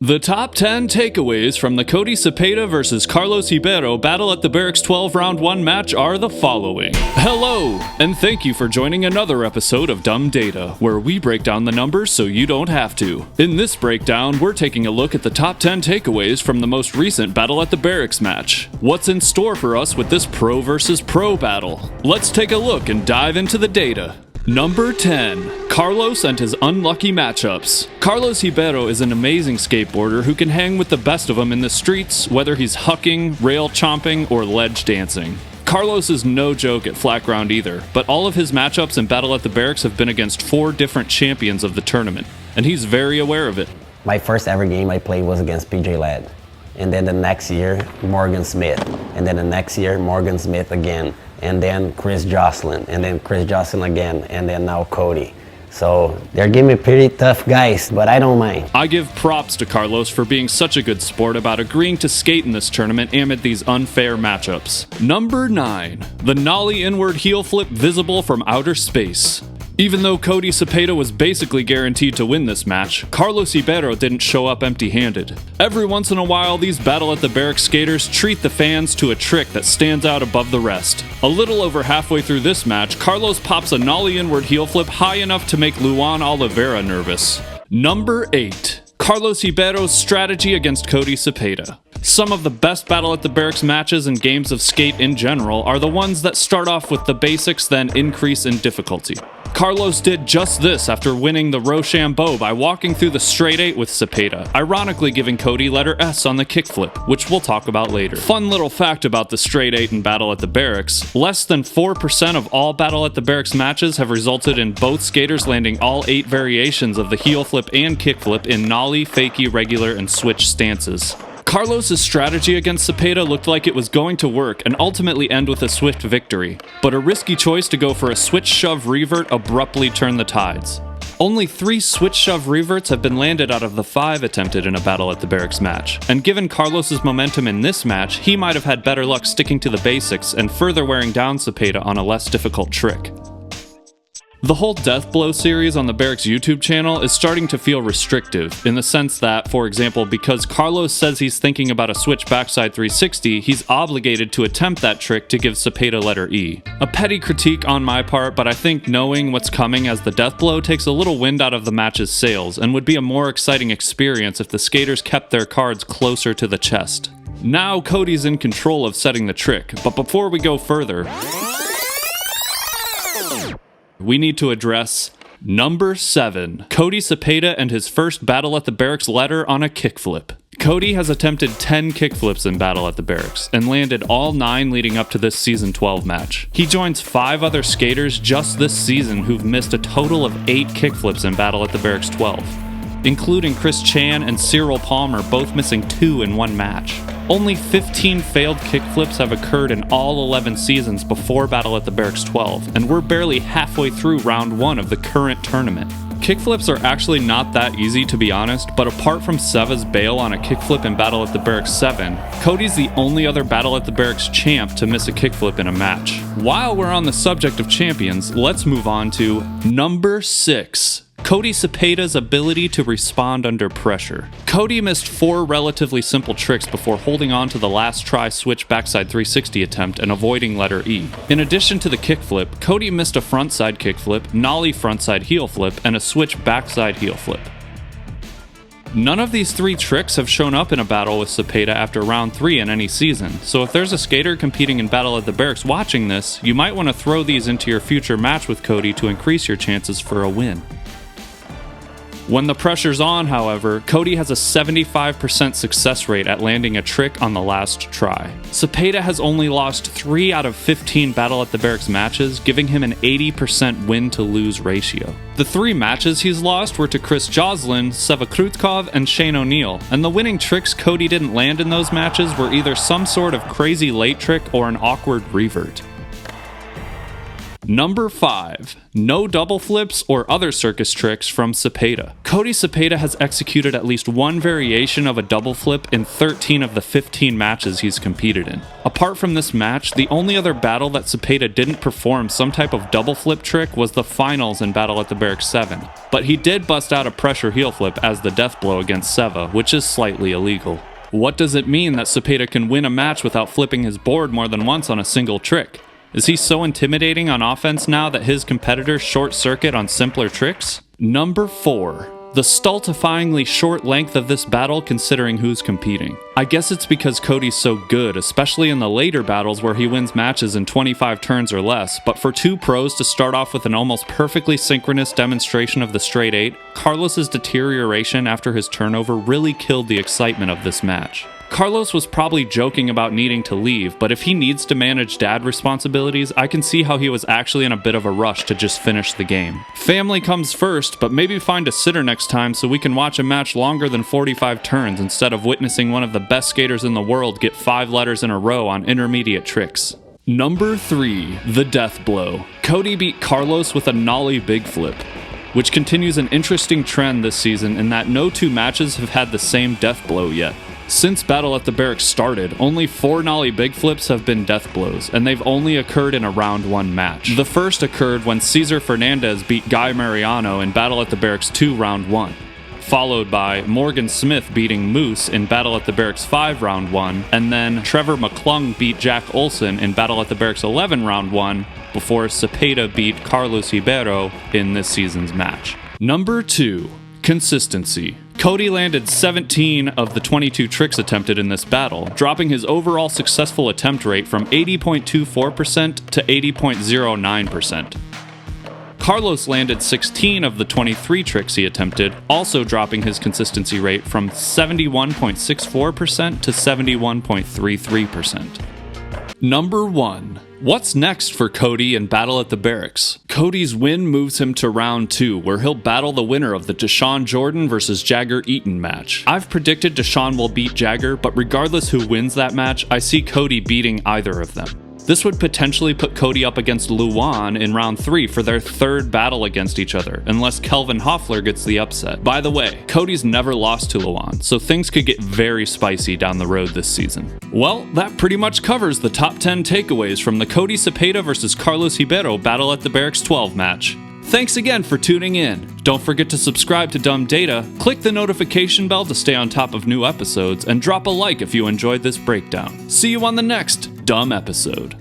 The top 10 takeaways from the Cody Cepeda vs. Carlos Ribeiro Battle at the Berrics 12 Round 1 match are the following. Hello, and thank you for joining another episode of Dumb Data, where we break down the numbers so you don't have to. In this breakdown, we're taking a look at the top 10 takeaways from the most recent Battle at the Berrics match. What's in store for us with this pro versus pro battle? Let's take a look and dive into the data. Number 10. Carlos and his unlucky matchups. Carlos Ribeiro is an amazing skateboarder who can hang with the best of them in the streets, whether he's hucking, rail chomping, or ledge dancing. Carlos is no joke at flat ground either, but all of his matchups in Battle at the Berrics have been against 4 different champions of the tournament, and he's very aware of it. My first ever game I played was against PJ Ladd, and then the next year, Morgan Smith, and then the next year, Morgan Smith again, and then Chris Jocelyn, and then Chris Jocelyn again, and then now Cody. So they're giving me pretty tough guys, but I don't mind. I give props to Carlos for being such a good sport about agreeing to skate in this tournament amid these unfair matchups. Number 9. The nollie inward heel flip visible from outer space. Even though Cody Cepeda was basically guaranteed to win this match, Carlos Ribeiro didn't show up empty-handed. Every once in a while, these Battle at the Berrics skaters treat the fans to a trick that stands out above the rest. A little over halfway through this match, Carlos pops a nollie inward heel flip high enough to make Luan Oliveira nervous. Number 8. Carlos Ribeiro's strategy against Cody Cepeda. Some of the best Battle at the Berrics matches and games of skate in general are the ones that start off with the basics then increase in difficulty. Carlos did just this after winning the Rochambeau by walking through the straight 8 with Cepeda, ironically giving Cody letter S on the kickflip, which we'll talk about later. Fun little fact about the straight 8 in Battle at the Berrics: less than 4% of all Battle at the Berrics matches have resulted in both skaters landing all 8 variations of the heel flip and kickflip in nollie, fakie, regular, and switch stances. Carlos' strategy against Cepeda looked like it was going to work and ultimately end with a swift victory, but a risky choice to go for a switch-shove revert abruptly turned the tides. Only 3 switch-shove reverts have been landed out of the 5 attempted in a Battle at the Berrics match, and given Carlos' momentum in this match, he might have had better luck sticking to the basics and further wearing down Cepeda on a less difficult trick. The whole Death Blow series on the Berrics YouTube channel is starting to feel restrictive, in the sense that, for example, because Carlos says he's thinking about a switch backside 360, he's obligated to attempt that trick to give Cepeda letter E. A petty critique on my part, but I think knowing what's coming as the Death Blow takes a little wind out of the match's sails, and would be a more exciting experience if the skaters kept their cards closer to the chest. Now Cody's in control of setting the trick, but before we go further, we need to address number 7. Cody Cepeda and his first Battle at the Berrics letter on a kickflip. Cody has attempted 10 kickflips in Battle at the Berrics, and landed all 9 leading up to this Season 12 match. He joins 5 other skaters just this season who've missed a total of 8 kickflips in Battle at the Berrics 12, including Chris Chan and Cyril Palmer both missing 2 in one match. Only 15 failed kickflips have occurred in all 11 seasons before Battle at the Berrics 12, and we're barely halfway through round 1 of the current tournament. Kickflips are actually not that easy, to be honest, but apart from Seva's bail on a kickflip in Battle at the Berrics 7, Cody's the only other Battle at the Berrics champ to miss a kickflip in a match. While we're on the subject of champions, let's move on to number 6. Cody Cepeda's ability to respond under pressure. Cody missed 4 relatively simple tricks before holding on to the last try switch backside 360 attempt and avoiding letter E. In addition to the kickflip, Cody missed a frontside kickflip, nollie frontside heel flip, and a switch backside heel flip. None of these 3 tricks have shown up in a battle with Cepeda after round 3 in any season, so if there's a skater competing in Battle at the Berrics watching this, you might want to throw these into your future match with Cody to increase your chances for a win. When the pressure's on, however, Cody has a 75% success rate at landing a trick on the last try. Cepeda has only lost 3 out of 15 Battle at the Berrics matches, giving him an 80% win-to-lose ratio. The 3 matches he's lost were to Chris Jocelyn, Seva Krutkov, and Shane O'Neill, and the winning tricks Cody didn't land in those matches were either some sort of crazy late trick or an awkward revert. Number 5. No double flips or other circus tricks from Cepeda. Cody Cepeda has executed at least one variation of a double flip in 13 of the 15 matches he's competed in. Apart from this match, the only other battle that Cepeda didn't perform some type of double flip trick was the finals in Battle at the Berrics 7. But he did bust out a pressure heel flip as the death blow against Seva, which is slightly illegal. What does it mean that Cepeda can win a match without flipping his board more than once on a single trick? Is he so intimidating on offense now that his competitors short circuit on simpler tricks? Number 4. The stultifyingly short length of this battle considering who's competing. I guess it's because Cody's so good, especially in the later battles where he wins matches in 25 turns or less, but for two pros to start off with an almost perfectly synchronous demonstration of the straight 8, Carlos's deterioration after his turnover really killed the excitement of this match. Carlos was probably joking about needing to leave, but if he needs to manage dad responsibilities, I can see how he was actually in a bit of a rush to just finish the game. Family comes first, but maybe find a sitter next time so we can watch a match longer than 45 turns instead of witnessing one of the best skaters in the world get 5 letters in a row on intermediate tricks. Number 3. The death blow. Cody beat Carlos with a nollie big flip, which continues an interesting trend this season in that no two matches have had the same death blow yet. Since Battle at the Berrics started, only 4 nollie big flips have been death blows, and they've only occurred in a round 1 match. The first occurred when Cesar Fernandez beat Guy Mariano in Battle at the Berrics 2 round 1, followed by Morgan Smith beating Moose in Battle at the Berrics 5 round 1, and then Trevor McClung beat Jack Olson in Battle at the Berrics 11 round 1, before Cepeda beat Carlos Ribeiro in this season's match. Number 2. Consistency. Cody landed 17 of the 22 tricks attempted in this battle, dropping his overall successful attempt rate from 80.24% to 80.09%. Carlos landed 16 of the 23 tricks he attempted, also dropping his consistency rate from 71.64% to 71.33%. Number 1. What's next for Cody in Battle at the Berrics? Cody's win moves him to round 2, where he'll battle the winner of the Deshaun Jordan vs. Jagger Eaton match. I've predicted Deshaun will beat Jagger, but regardless who wins that match, I see Cody beating either of them. This would potentially put Cody up against Luan in round 3 for their 3rd battle against each other, unless Kelvin Hoffler gets the upset. By the way, Cody's never lost to Luan, so things could get very spicy down the road this season. Well, that pretty much covers the top 10 takeaways from the Cody Cepeda vs. Carlos Ribeiro Battle at the Berrics 12 match. Thanks again for tuning in. Don't forget to subscribe to Dumb Data, click the notification bell to stay on top of new episodes, and drop a like if you enjoyed this breakdown. See you on the next Dumb episode.